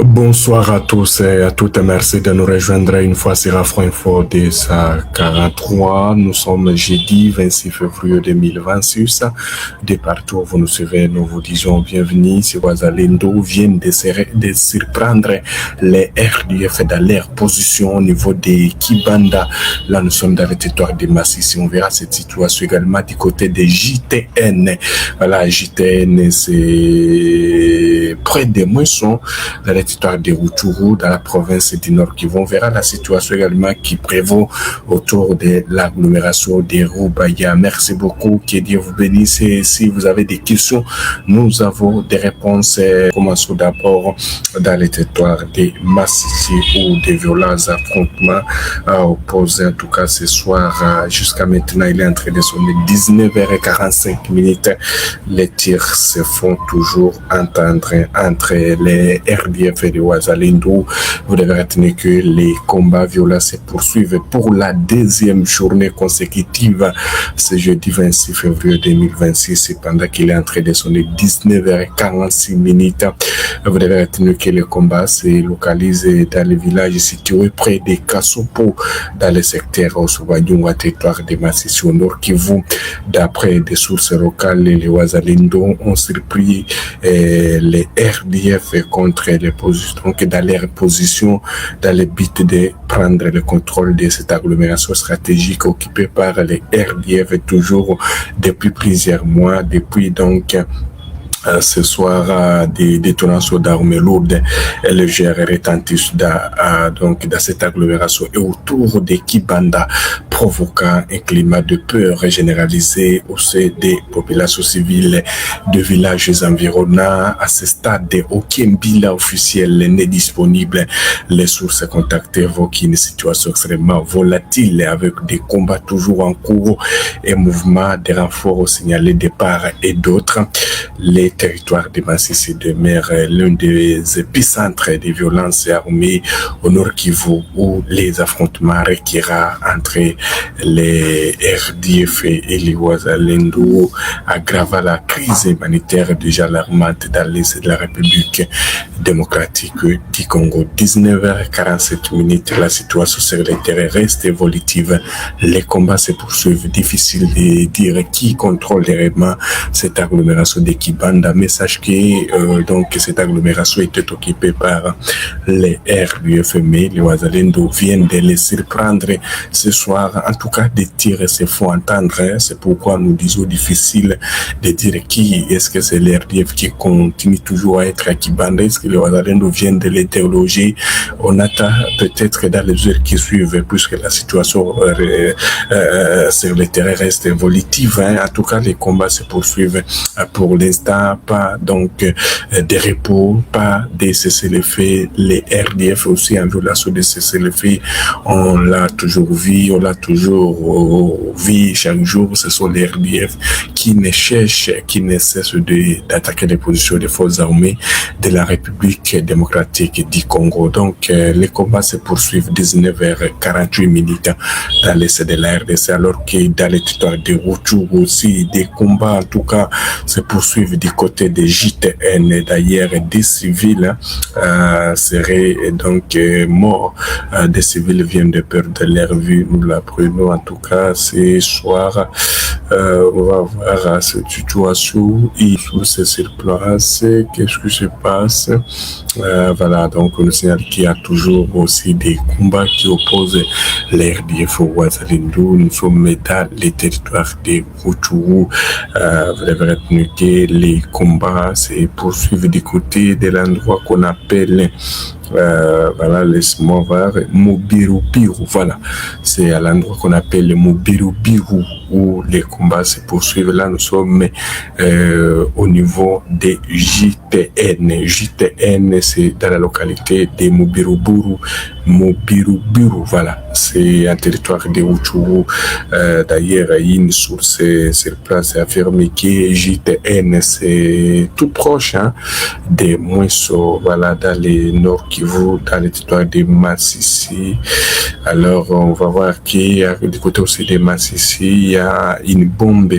Bonsoir à tous et à toutes, merci de nous rejoindre une fois sur Afro Info 43. Nous sommes jeudi 26 février 2026. De partout où vous nous suivez, nous vous disons bienvenue. Si Wazalendo viennent de surprendre les RDF dans leur position au niveau de Kibanda. Là, nous sommes dans le territoire de Massissi. On verra cette situation également du côté de JTN. Voilà, JTN, c'est près des Moissons, dans le territoire de Rutshuru, dans la province du Nord Kivu. On verra la situation également qui prévaut autour de l'agglomération de Rubaya. Merci beaucoup, que Dieu vous bénisse. Et si vous avez des questions, nous avons des réponses. Commençons d'abord dans le territoire de Massissi où des violents affrontements opposés, en tout cas ce soir. Jusqu'à maintenant, il est en train de sonner 19h45. Les tirs se font toujours entendre entre les RDF et les Wazalendo. Vous devez retenir que les combats violents se poursuivent pour la deuxième journée consécutive ce jeudi 26 février 2026, pendant qu'il est en train de sonner 19h46. Vous devez retenir que le combat se localise dans le village situé près de Kassopo, dans le secteur Osubanyunga, territoire de Massissi au Nord Kivu. D'après des sources locales, les Wazalendo ont surpris les RDF contre les positions, donc dans leur position, dans le but de prendre le contrôle de cette agglomération stratégique occupée par les RDF toujours depuis plusieurs mois, depuis donc ce soir des détonations d'armes lourdes et légères retentissent donc dans cette agglomération et autour de Kibanda, provoquant un climat de peur généralisé au sein des populations civiles de villages environnants. À ce stade, aucun bilan officiel n'est disponible. Les sources contactées évoquent une situation extrêmement volatile avec des combats toujours en cours et mouvements de renforts signalés de part et d'autre. Les territoires de Massissi demeure l'un des épicentres des violences armées au Nord Kivu, où les affrontements requérants entre les RDF et les Wazalendo aggravent la crise humanitaire déjà alarmante dans l'est de la République démocratique du Congo. 19h47, la situation sur le terrain reste évolutive. Les combats se poursuivent. Difficile de dire qui contrôle réellement cette agglomération de Kibanda, mais sache que donc cette agglomération était occupée par les RDF, mais les Wazalendo viennent de les surprendre ce soir. En tout cas, des tirs se font entendre. C'est pourquoi nous disons difficile de dire qui est-ce que c'est les RDF qui continue toujours à être à Kibanda. Est-ce que les Wazalendo viennent de l'interroger? On attend peut-être dans les heures qui suivent, puisque la situation sur le terrain reste évolutive. En tout cas, les combats se poursuivent. Pour l'instant, pas donc des repos, pas des cessez-le-feu. Les RDF aussi en violation de cessez-le-feu. On l'a toujours vu, on l'a toujours vu chaque jour. Ce sont les RDF qui ne cherchent, qui ne cessent d'attaquer les positions des forces armées de la République démocratique du Congo. Donc, les combats se poursuivent 19h48 dans l'est de la RDC, alors que dans les territoires de Rutshuru aussi, des combats en tout cas se poursuivent du côté de JTN. D'ailleurs, des civils seraient donc morts. Des civils viennent de perdre leur vie. Nous l'apprenons en tout cas ce soir. On va voir cette situation. Il faut se sur place. Qu'est-ce qui se passe? Voilà, donc on signale qu'il y a toujours aussi des combats qui opposent les RDF au Wazalendo. Nous sommes dans les territoires de Rutshuru. Vous avez retenu que les combats se poursuivent du côté de l'endroit qu'on appelle voilà, laisse-moi voir, Mubirubiru, voilà, c'est à l'endroit qu'on appelle le Mubirubiru où les combats se poursuivent. Là, nous sommes au niveau des JTN. JTN, c'est dans la localité de Mubiruburu, voilà, c'est un territoire de Rutshuru. D'ailleurs, une source sur place a affirmé que JTN, c'est tout proche des Mouesso, voilà, dans les Nord Kivu, dans le territoire de Massissi. Alors, on va voir qu'il y a du côté aussi de Massissi, il y a une bombe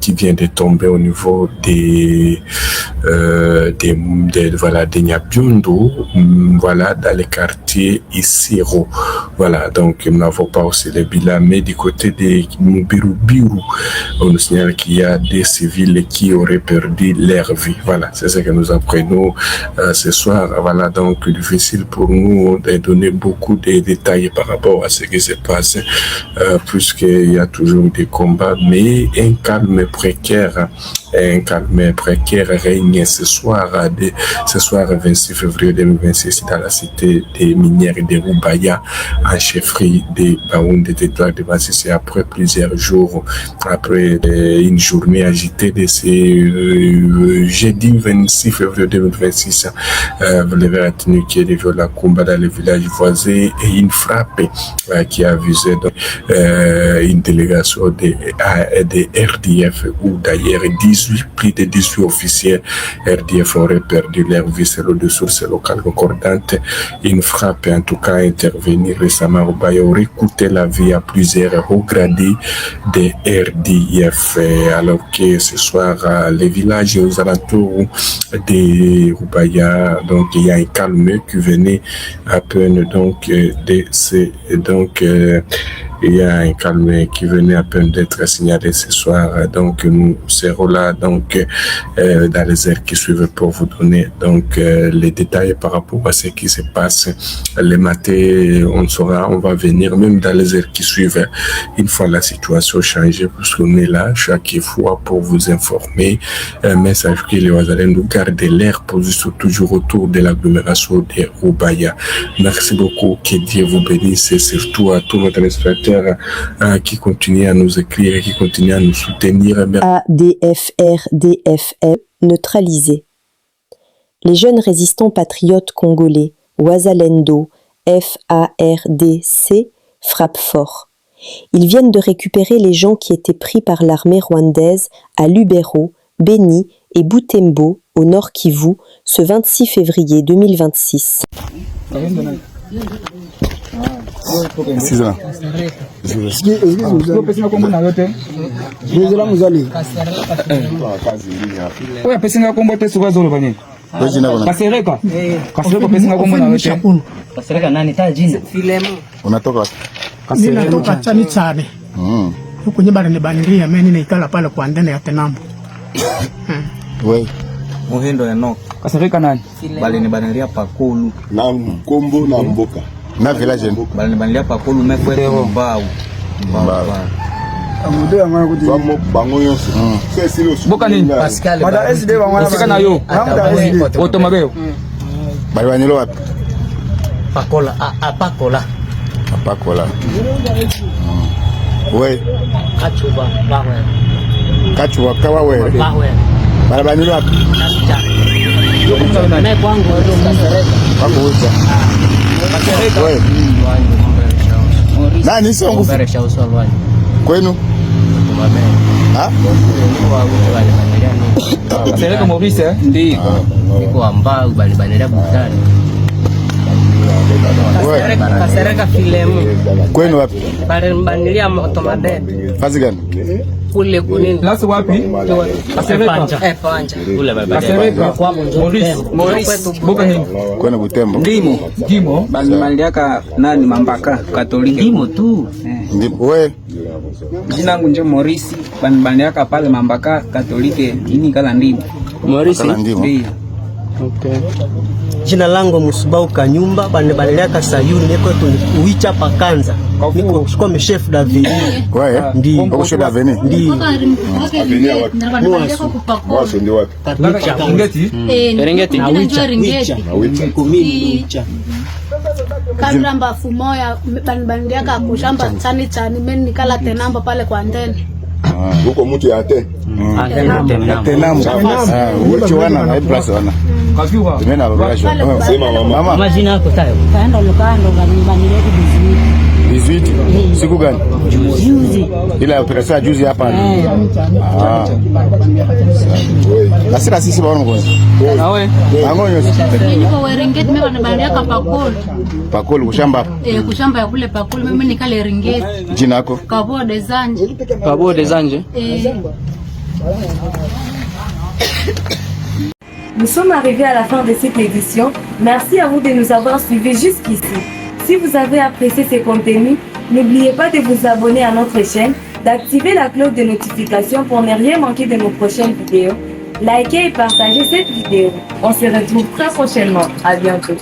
qui vient de tomber au niveau voilà, des Nyabiondo, voilà, dans le quartier Isiro. Voilà, donc nous n'avons pas aussi les bilans, mais du côté de Mubirubiru, on nous signale qu'il y a des civils qui auraient perdu leur vie. Voilà, c'est ce que nous apprenons ce soir. Voilà, donc difficile pour nous de donner beaucoup de détails par rapport à ce qui se passe, puisqu'il y a toujours des combats, mais un calme précaire règne ce soir 26 février 2026 dans la cité des minières de Rubaya, en chefferie de Baoun de territoire de Massissi, après plusieurs jours, après une journée agitée de ce jeudi 26 février 2026, vous l'avez retenu qu'il y a des violents combats dans les villages voisins et une frappe qui a visé une délégation de RDF, où d'ailleurs plus de 18 officiers RDF auraient perdu leur vie selon des sources locales concordantes. Une frappe en tout cas intervenue récemment au Rubaya aurait coûté la vie à plusieurs hauts gradés de RDF, alors que ce soir les villages aux alentours de Rubaya, donc il y a un calme qui venait à peine donc il y a un calme qui venait à peine d'être signalé ce soir. Donc nous serons là donc dans les heures qui suivent pour vous donner donc les détails par rapport à ce qui se passe. Le matin, on va venir même dans les heures qui suivent, une fois la situation changée, puisqu'on est là chaque fois pour vous informer. Mais sachez que les Wazalendo gardent leur position toujours autour de l'agglomération de Rubaya. Merci beaucoup, que Dieu vous bénisse, et surtout à tous nos téléspectateurs qui continuent à nous écrire et qui continuent à nous soutenir. ADFRDFM neutralisé. Les jeunes résistants patriotes congolais, Wazalendo, FARDC, frappent fort. Ils viennent de récupérer les gens qui étaient pris par l'armée rwandaise à Lubero, Beni et Butembo, au Nord Kivu, ce 26 février 2026. Ninatoka chani chane. Huko nyumba ni baniria, mimi ninaikala pale kwa ndani ya Tenambo. Wewe Muhindo Enoch. Kasirika nani? Bali ni baniria Pakulu na Mkombo na Mboka. Na village bali ni baniria Pakulu mekwere mbao. Amude amana kuti vamo bango yonse. Boka nini? Pascal. Mada SD bangwana. Sika na yo. Otomabeo. Bali wanilo wapi? Pakola, Pakola. Pakola. Ouais. Kachuba, bawe. Kachuba kawa wewe. Bawe. Bali wanilo wapi? Mimi kwangu ndo Kasereka. Wako wote. Kasereka. Wewe. Nani sio nguvu? Kwenu? Ah? Kasereka Maurice ndio. Niko ambao bali baniria butani. Kasereka filemu. Kwenu wapi? Bali baniria Motomade. Kazi gani? Kule kunini? Lasi wapi? Kasereka. Panja. Kule bali Kasereka kwa Maurice. Boka nini? Kwenu Butembo. Ndimo. Bali maliaka nani Mambaka Katoliki. Ndimo tu. Ndipo wewe. Jina langu nje Maurice. Bali maliaka pale Mambaka Katoliki ini kala ndimo. Maurice ndio. Okay. Jina langu Musubau Kanyumba, banebaliaka Sayuni niko tuicha pakanza. Niko kushukua mchef David. Wewe? Ndio. Uko chef David? Ndio. Abinia wapi? Mwaso ndio wapi? Ringeti? Ringeti. Na wicha. Na wicha. Kumini wicha. kabla mbafu moya bandiaka kushamba chani meni nikala tenamba pale kwa ndeni huko mtu ya ate Tenamba. ucho wana na plus wana tumena babasho sema mama Majina yako tayo. Kaenda lukando banilete 18 siku gani juzi. ila operation juzi hapa kasira sisi baona kwanza Nawe angonyo niko werengeti mimi bandiaka pakolo pakolo kushamba kushamba ya kule pakolo mimi nikale ringeti jina yako Kabo des Anges Kabo des Anges. Nous sommes arrivés à la fin de cette édition. Merci à vous de nous avoir suivis jusqu'ici. Si vous avez apprécié ces contenus, n'oubliez pas de vous abonner à notre chaîne, d'activer la cloche de notification pour ne rien manquer de nos prochaines vidéos. Likez et partagez cette vidéo. On se retrouve très prochainement. À bientôt.